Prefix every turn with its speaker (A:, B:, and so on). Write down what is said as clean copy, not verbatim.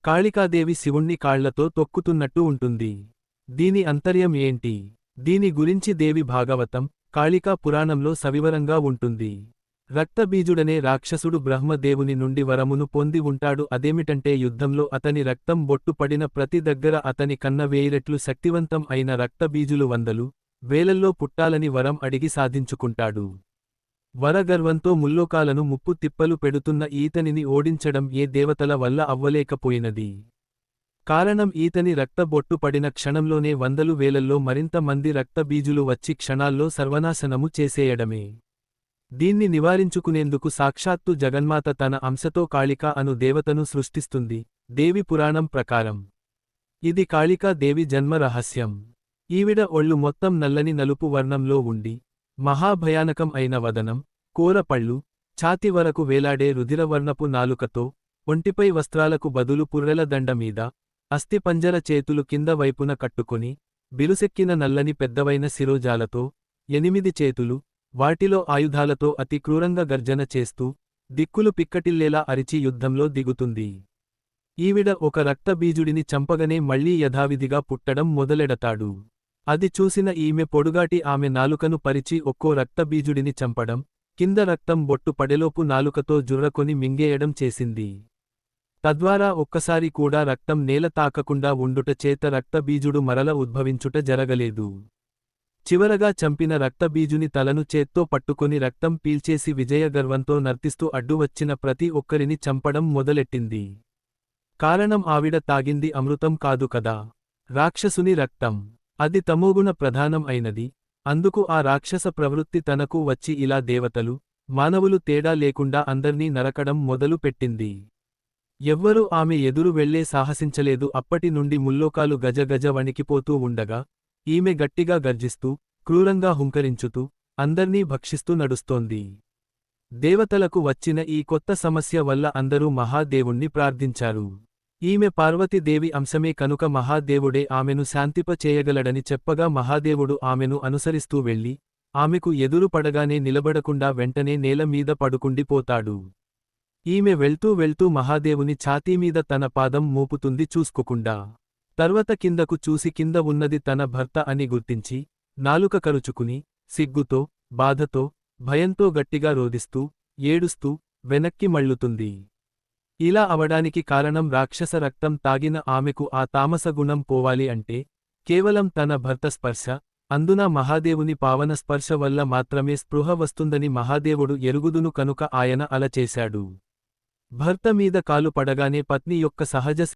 A: కాళికాదేవి శివుణ్ణి కాళ్లతో తొక్కుతున్నట్టు ఉంటుంది. దీని అంతర్యం ఏంటి? దీని గురించి దేవి భాగవతం, కాళికా పురాణంలో సవివరంగా ఉంటుంది. రక్తబీజుడనే రాక్షసుడు బ్రహ్మదేవుని నుండి వరమును పొంది ఉంటాడు. అదేమిటంటే యుద్ధంలో అతని రక్తం బొట్టు పడిన ప్రతి దగ్గర అతని కన్న వేయిరెట్లు శక్తివంతం అయిన రక్తబీజులు వందలు, వేలల్లో పుట్టాలని వరం అడిగి సాధించుకుంటాడు. వరగర్వంతో ముల్లోకాలను ముప్పు తిప్పలు పెడుతున్న ఈతనిని ఓడించడం ఏ దేవతల వల్ల అవ్వలేకపోయినది. కారణం ఈతని రక్తబొట్టు పడిన క్షణంలోనే వందలు వేలల్లో మరింత మంది రక్తబీజులు వచ్చి క్షణాల్లో సర్వనాశనము చేసేయడమే. దీన్ని నివారించుకునేందుకు సాక్షాత్తు జగన్మాత తన అంశతో కాళికా అను దేవతను సృష్టిస్తుంది. దేవి పురాణం ప్రకారం ఇది కాళికా దేవి జన్మ రహస్యం. ఈవిడ ఒళ్ళు మొత్తం నల్లని నలుపు వర్ణంలో ఉండి, మహాభయానకం అయిన వదనం, కోరపళ్ళు, ఛాతి వరకు వేలాడే రుధిరవర్ణపు నాలుకతో, ఒంటిపై వస్త్రాలకు బదులు పుర్రెల దండమీద, అస్థిపంజర చేతులు కింద వైపున కట్టుకొని, బిరుసెక్కిన నల్లని పెద్దవైన శిరోజాలతో, 8 చేతులు, వాటిలో ఆయుధాలతో అతి క్రూరంగా గర్జన చేస్తూ, దిక్కులు పిక్కటిల్లేలా అరిచి యుద్ధంలో దిగుతుంది. ఈవిడ ఒక రక్తబీజుడిని చంపగనే మళ్లీ యథావిధిగా పుట్టడం మొదలెడతాడు. అది చూసిన ఈమె పొడుగాటి ఆమె నాలుకను పరిచి ఒక్కో రక్తబీజుడిని చంపడం, కింద రక్తం బొట్టు పడేలోపు నాలుకతో జుర్రకొని మింగేయడం చేసింది. తద్వారా ఒక్కసారి కూడా రక్తం నేల తాకకుండా ఉండుట చేత రక్తబీజుడు మరల ఉద్భవించుట జరగలేదు. చివరగా చంపిన రక్తబీజుని తలను చేత్తో పట్టుకొని రక్తం పీల్చేసి విజయగర్వంతో నర్తిస్తూ అడ్డు వచ్చిన ప్రతి ఒక్కరిని చంపడం మొదలెట్టింది. కారణం ఆవిడ తాగింది అమృతం కాదు కదా, రాక్షసుని రక్తం. అది తమోగుణ ప్రధానం అయినది. అందుకు ఆ రాక్షస ప్రవృత్తి తనకు వచ్చి ఇలా దేవతలు, మానవులు తేడా లేకుండా అందర్నీ నరకడం మొదలు పెట్టింది. ఎవ్వరూ ఆమె ఎదురు వెళ్లే సాహసించలేదు. అప్పటి నుండి ముల్లోకాలు గజగజ వణికిపోతూ ఉండగా, ఈమె గట్టిగా గర్జిస్తూ, క్రూరంగా హుంకరించుతూ, అందర్నీ భక్షిస్తూ నడుస్తోంది. దేవతలకు వచ్చిన ఈ కొత్త సమస్య వల్ల అందరూ మహాదేవుణ్ణి ప్రార్థించారు. ఈమె పార్వతీదేవి అంశమే కనుక మహాదేవుడే ఆమెను శాంతిప చేయగలడని చెప్పగా మహాదేవుడు ఆమెను అనుసరిస్తూ వెళ్లి, ఆమెకు ఎదురు పడగానే నిలబడకుండా వెంటనే నేల మీద పడుకుండిపోతాడు. ఈమె వెళ్తూ వెళ్తూ మహాదేవుని ఛాతీమీద తన పాదం మోపుతుంది చూసుకోకుండా. తర్వాత కిందకు చూసి కింద ఉన్నది తన భర్త అని గుర్తించి, నాలుక కరుచుకుని, సిగ్గుతో, బాధతో, భయంతో గట్టిగా రోదిస్తూ, ఏడుస్తూ, వెనక్కి మళ్ళుతుంది. ఇలా అవడానికి కారణం రాక్షస రక్తం తాగిన ఆమెకు ఆ తామసగుణం పోవాలి అంటే, కేవలం తన భర్త స్పర్శ, అందున మహాదేవుని పావన స్పర్శ వల్ల మాత్రమే స్పృహ వస్తుందని మహాదేవుడు ఎరుగుదును కనుక ఆయన అలా చేశాడు. భర్త మీద కాలు పడగానే పత్ని యొక్క సహజ